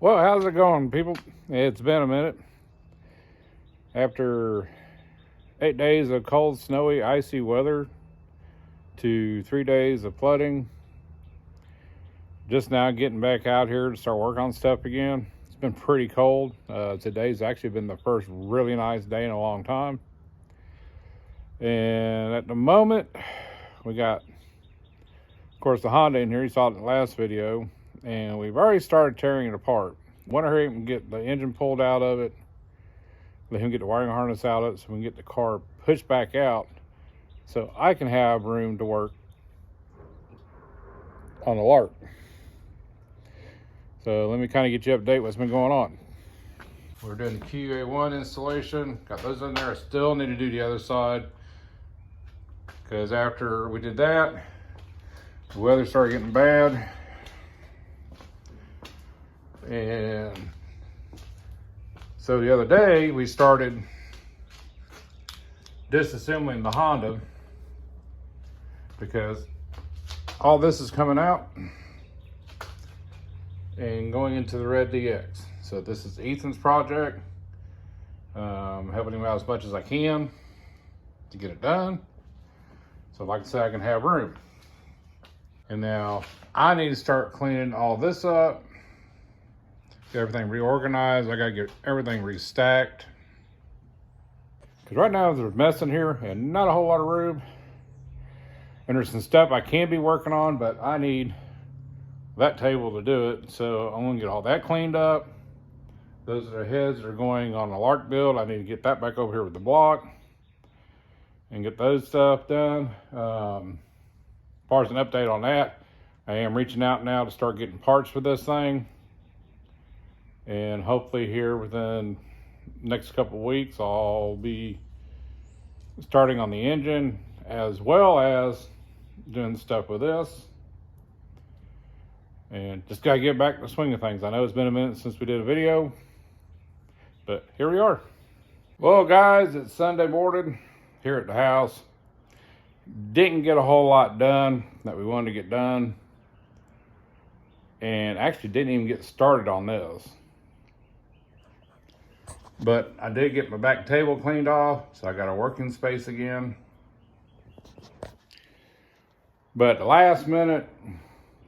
Well, how's it going, people? It's been a minute. After 8 days of cold, snowy, icy weather to 3 days of flooding, just now getting back out here to start working on stuff again. It's been pretty cold. Today's actually been the first really nice day in a long time. And at the moment, we got, of course, the Honda in here. You saw it in the last video. And we've already started tearing it apart. Want to hurry up and get the engine pulled out of it. Let him get the wiring harness out of it so we can get the car pushed back out so I can have room to work on the Lark. So let me kind of get you update what's been going on. We're doing the QA1 installation. Got those in there. I still need to do the other side because after we did that, the weather started getting bad. And so the other day we started disassembling the Honda because all this is coming out and going into the red DX. So this is Ethan's project. Helping him out as much as I can to get it done. So like I said, I can have room. And now I need to start cleaning all this up. Get everything reorganized. I gotta get everything restacked. Because right now there's a mess in here and not a whole lot of room. And there's some stuff I can be working on, but I need that table to do it. So I'm gonna get all that cleaned up. Those are the heads that are going on the Lark build. I need to get that back over here with the block and get those stuff done. As far as an update on that, I am reaching out now to start getting parts for this thing. And hopefully here within the next couple of weeks, I'll be starting on the engine as well as doing stuff with this. And just gotta get back to the swing of things. I know it's been a minute since we did a video, but here we are. Well, guys, it's Sunday morning here at the house. Didn't get a whole lot done that we wanted to get done. And actually didn't even get started on this. But I did get my back table cleaned off, so I got a working space again. But the last minute,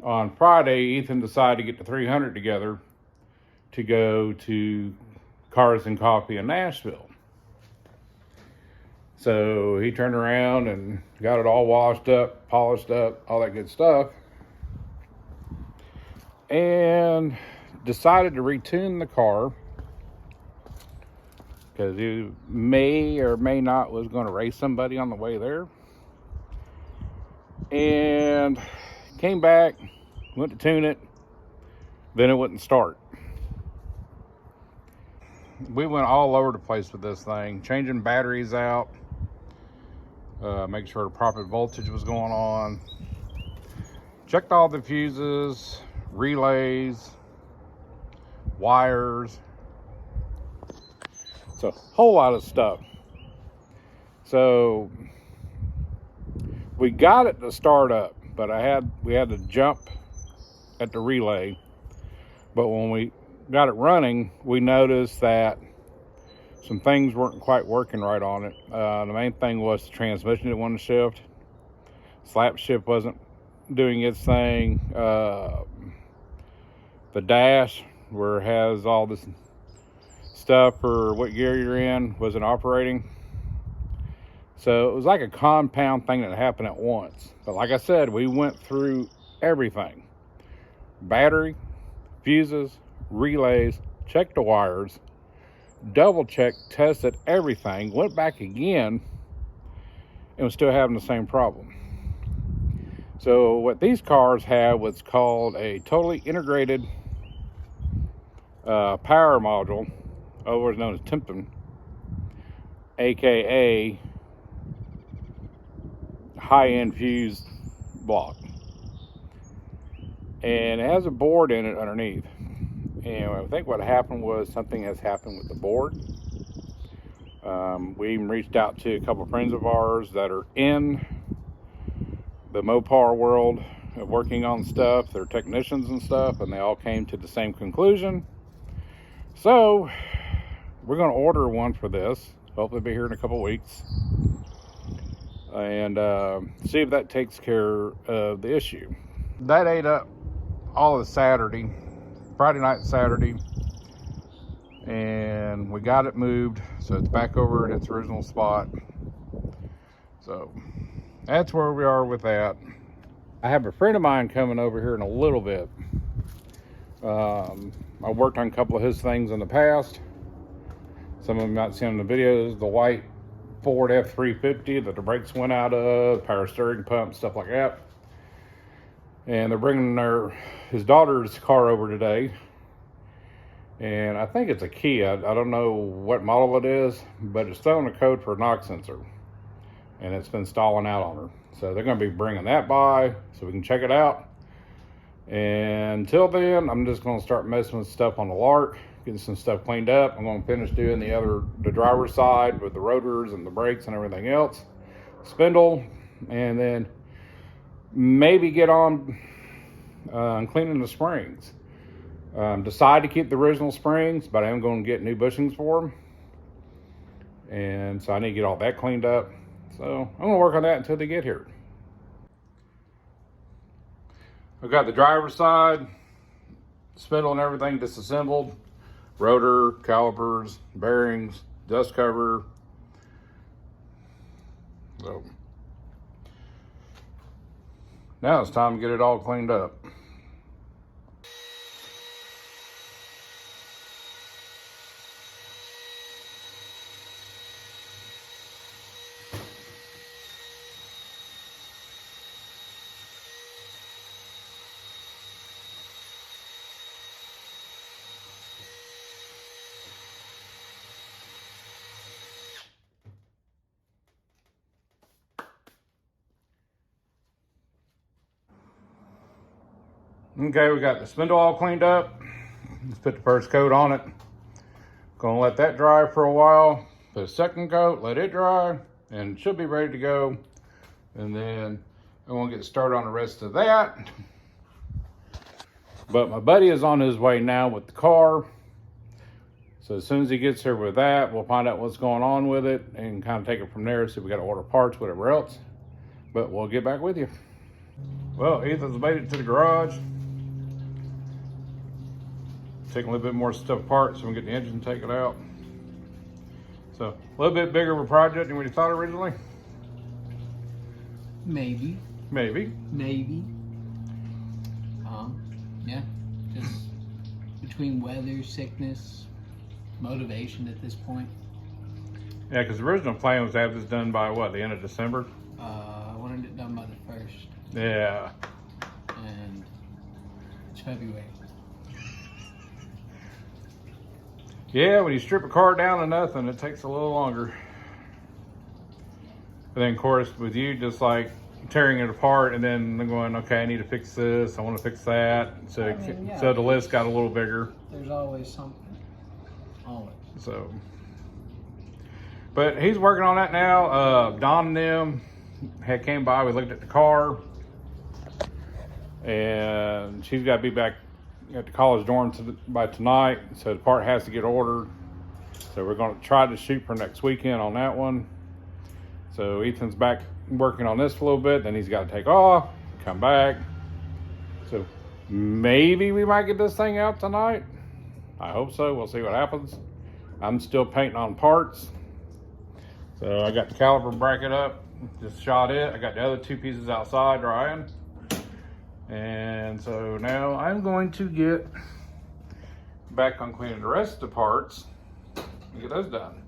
on Friday, Ethan decided to get the 300 together to go to Cars and Coffee in Nashville. So he turned around and got it all washed up, polished up, all that good stuff. And decided to retune the car because he may or may not was going to race somebody on the way there. And came back, went to tune it, then it wouldn't start. We went all over the place with this thing, changing batteries out, making sure the proper voltage was going on. Checked all the fuses, relays, wires. So a whole lot of stuff. So we got it to start up, but we had to jump at the relay. But when we got it running, we noticed that some things weren't quite working right on it. The main thing was the transmission didn't want to shift. Slap shift wasn't doing its thing. The dash, where it has all this stuff for what gear you're in, wasn't operating. So it was like a compound thing that happened at once. But like I said, we went through everything. Battery, fuses, relays, checked the wires, double checked, tested everything, went back again, and was still having the same problem. So what these cars have was called a totally integrated power module, otherwise known as Timpton, aka high-end fuse block. And it has a board in it underneath. And I think what happened was something has happened with the board. We even reached out to a couple of friends of ours that are in the Mopar world of working on stuff. They're technicians and stuff, and they all came to the same conclusion. So we're going to order one for this. Hopefully be here in a couple weeks. And see if that takes care of the issue. That ate up all of Saturday, Friday night, Saturday. And we got it moved. So it's back over at its original spot. So that's where we are with that. I have a friend of mine coming over here in a little bit. I worked on a couple of his things in the past. Some of them you might see on the videos. The white Ford F-350 that the brakes went out of, power steering pump, stuff like that. And they're bringing his daughter's car over today. And I think it's a Kia. I don't know what model it is, but it's throwing a code for a knock sensor. And it's been stalling out on her. So they're going to be bringing that by so we can check it out. And until then, I'm just going to start messing with stuff on the Lark, getting some stuff cleaned up. I'm going to finish doing the driver's side with the rotors and the brakes and everything else. Spindle, and then maybe get on cleaning the springs. Decide to keep the original springs, but I am going to get new bushings for them. And so I need to get all that cleaned up. So I'm going to work on that until they get here. I've got the driver's side, spindle and everything disassembled. Rotor, calipers, bearings, dust cover. So now it's time to get it all cleaned up. Okay, we got the spindle all cleaned up. Let's put the first coat on it. Gonna let that dry for a while. Put a second coat, let it dry, and it should be ready to go. And then I'm gonna get started on the rest of that. But my buddy is on his way now with the car. So as soon as he gets here with that, we'll find out what's going on with it and kind of take it from there. See if we got to order parts, whatever else. But we'll get back with you. Well, Ethan's made it to the garage. Taking a little bit more stuff apart so we can get the engine taken out. So a little bit bigger of a project than we thought originally. Maybe. Yeah, just between weather, sickness, motivation at this point. Yeah, because the original plan was to have this done by what, the end of December? I wanted it done by the 1st. Yeah. And it's February. Yeah, when you strip a car down to nothing, it takes a little longer. But then, of course, with you just like tearing it apart and then going, okay, I need to fix this, I want to fix that. So, so the list got a little bigger. There's always something. Always. So, but he's working on that now. Don and them had came by, we looked at the car, and she's got to be back at the college dorm by tonight, so the part has to get ordered. So we're going to try to shoot for next weekend on that one. So Ethan's back working on this for a little bit, then he's got to take off, come back. So maybe we might get this thing out tonight. I hope so. We'll see what happens. I'm still painting on parts. So I got the caliper bracket up, just shot it. I got the other two pieces outside drying. And so now I'm going to get back on cleaning the rest of the parts and get those done.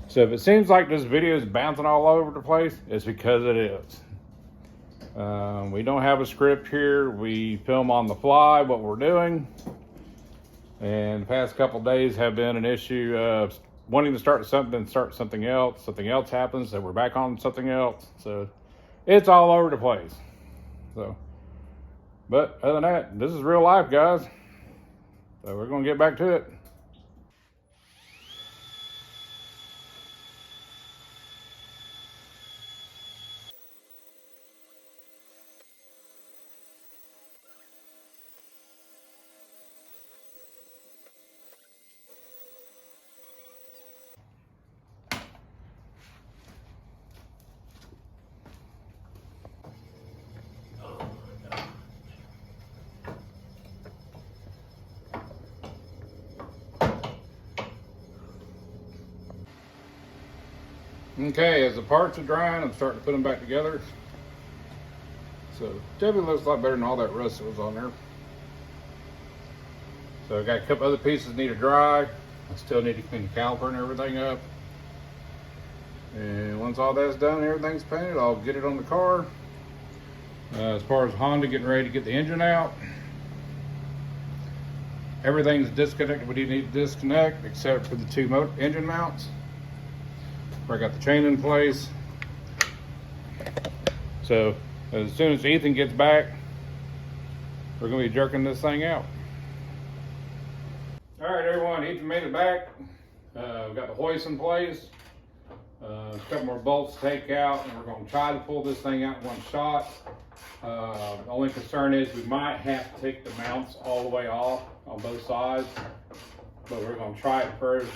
So if it seems like this video is bouncing all over the place, it's because it is. We don't have a script here. We film on the fly what we're doing. And the past couple days have been an issue of wanting to start something else. Something else happens, so we're back on something else. So it's all over the place. So, but other than that, this is real life, guys. So we're gonna get back to it. Okay, as the parts are drying, I'm starting to put them back together. So definitely looks a lot better than all that rust that was on there. So I got a couple other pieces need to dry. I still need to clean the caliper and everything up. And once all that's done, everything's painted, I'll get it on the car. As far as Honda getting ready to get the engine out, everything's disconnected what you need to disconnect except for the two engine mounts, where I got the chain in place. So as soon as Ethan gets back, we're going to be jerking this thing out. All right, everyone, Ethan made it back. We've got the hoist in place. A couple more bolts to take out, and we're going to try to pull this thing out in one shot. The only concern is we might have to take the mounts all the way off on both sides, but we're going to try it first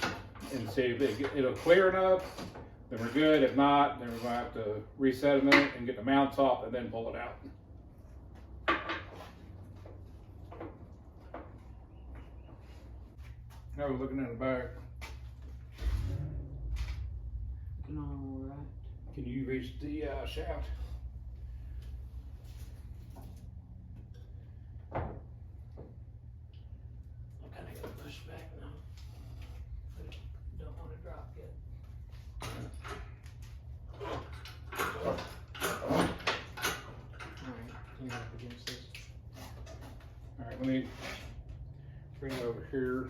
and see if it'll clear enough. Then we're good. If not, then we're going to have to reset a minute and get the mounts off and then pull it out. Now we're looking in the back. Looking all right. Can you reach the shaft? I'm kind of gonna push back now. I don't want to drop yet. Alright, clean up against this. Alright, let me bring it over here.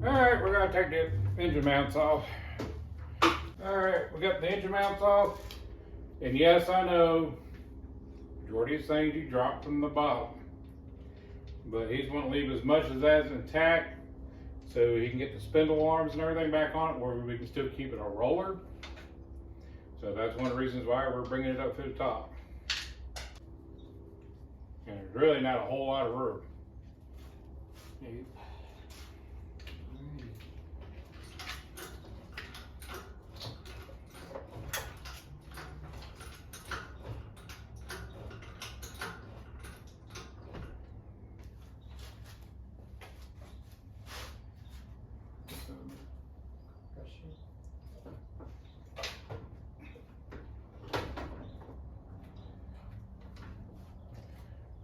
Alright, we're gonna take the engine mounts off. Alright, we got the engine mounts off. And yes, I know, majority of things you drop from the bottom. But he's wanting to leave as much as that's intact so he can get the spindle arms and everything back on it where we can still keep it a roller. So that's one of the reasons why we're bringing it up to the top. And there's really not a whole lot of room.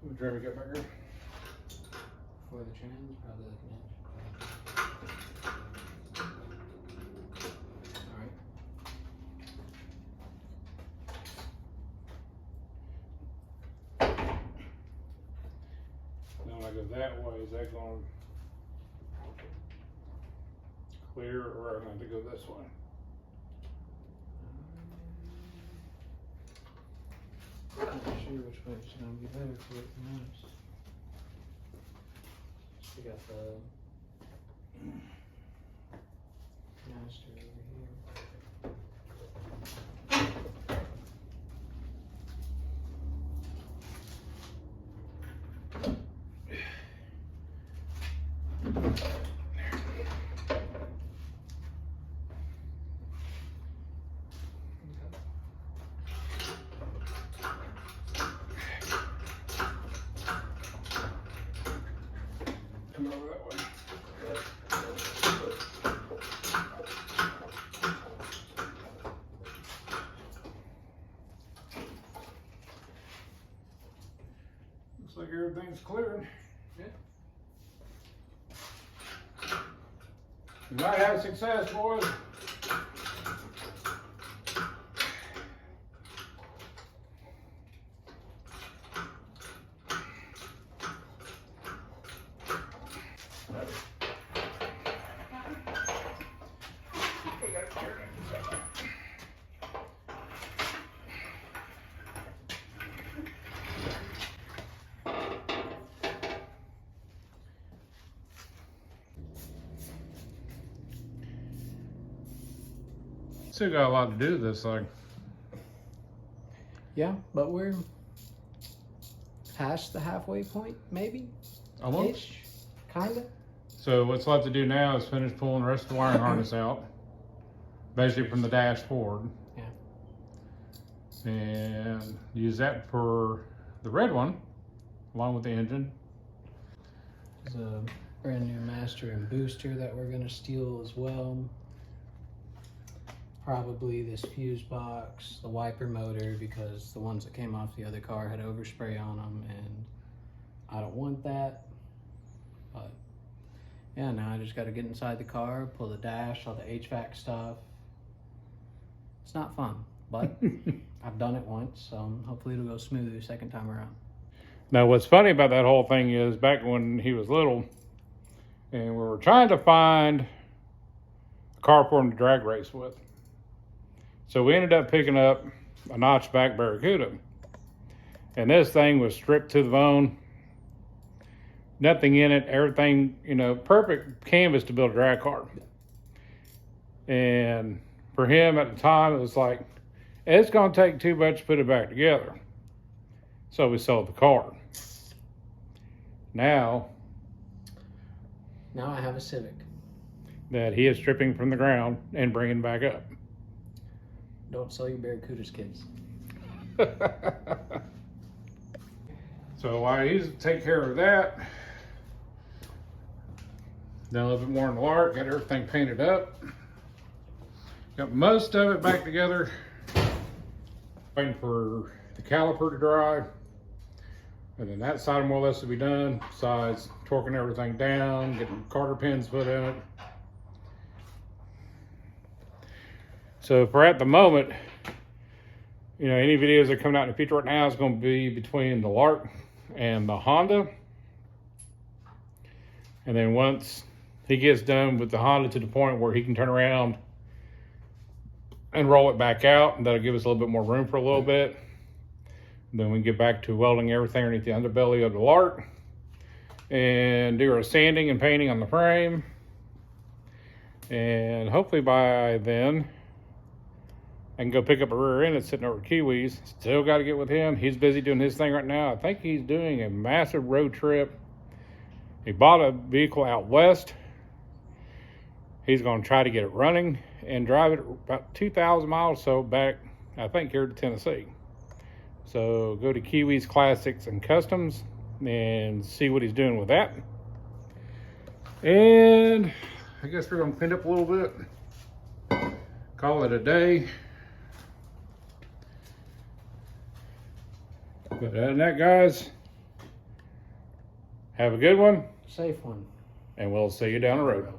What trim we got back here? For the trims, probably like an inch. Alright. Now when I go that way, is that going clear or am I going to go this way? I'm not sure which way it's gonna be better for it, to be honest. We got the master over here. Come over that way. Looks like everything's clearing. Yeah. We might have success, boys. Still got a lot to do with this thing. Yeah, but we're past the halfway point, maybe? Almost. Ish, kinda. So what's left to do now is finish pulling the rest of the wiring harness out. Basically from the dash forward. Yeah. And use that for the red one, along with the engine. There's a brand new master and booster that we're gonna steal as well. Probably this fuse box, the wiper motor, because the ones that came off the other car had overspray on them, and I don't want that. But yeah, now I just got to get inside the car, pull the dash, all the HVAC stuff. It's not fun, but I've done it once, so hopefully it'll go smoother second time around. Now what's funny about that whole thing is back when he was little and we were trying to find a car for him to drag race with. So we ended up picking up a notchback Barracuda. And this thing was stripped to the bone. Nothing in it, everything, you know, perfect canvas to build a drag car. And for him at the time, it was like, it's gonna take too much to put it back together. So we sold the car. Now I have a Civic. that he is stripping from the ground and bringing back up. Don't sell your Barracudas, kids. So while he's taking care of that, done a little bit more in the lark, got everything painted up. Got most of it back together. Waiting for the caliper to dry. And then that side more or less to be done, besides torquing everything down, getting Carter pins put in it. So for at the moment, you know, any videos that are coming out in the future right now is going to be between the Lark and the Honda. And then once he gets done with the Honda to the point where he can turn around and roll it back out, and that'll give us a little bit more room for a little bit. And then we can get back to welding everything underneath the underbelly of the Lark and do our sanding and painting on the frame. And hopefully by then, I can go pick up a rear end that's sitting over Kiwis. Still got to get with him. He's busy doing his thing right now. I think he's doing a massive road trip. He bought a vehicle out west. He's going to try to get it running and drive it about 2,000 miles or so back, I think, here to Tennessee. So go to Kiwis Classics and Customs and see what he's doing with that. And I guess we're going to clean up a little bit. Call it a day. But other than that, guys, have a good one. Safe one. And we'll see you down the road.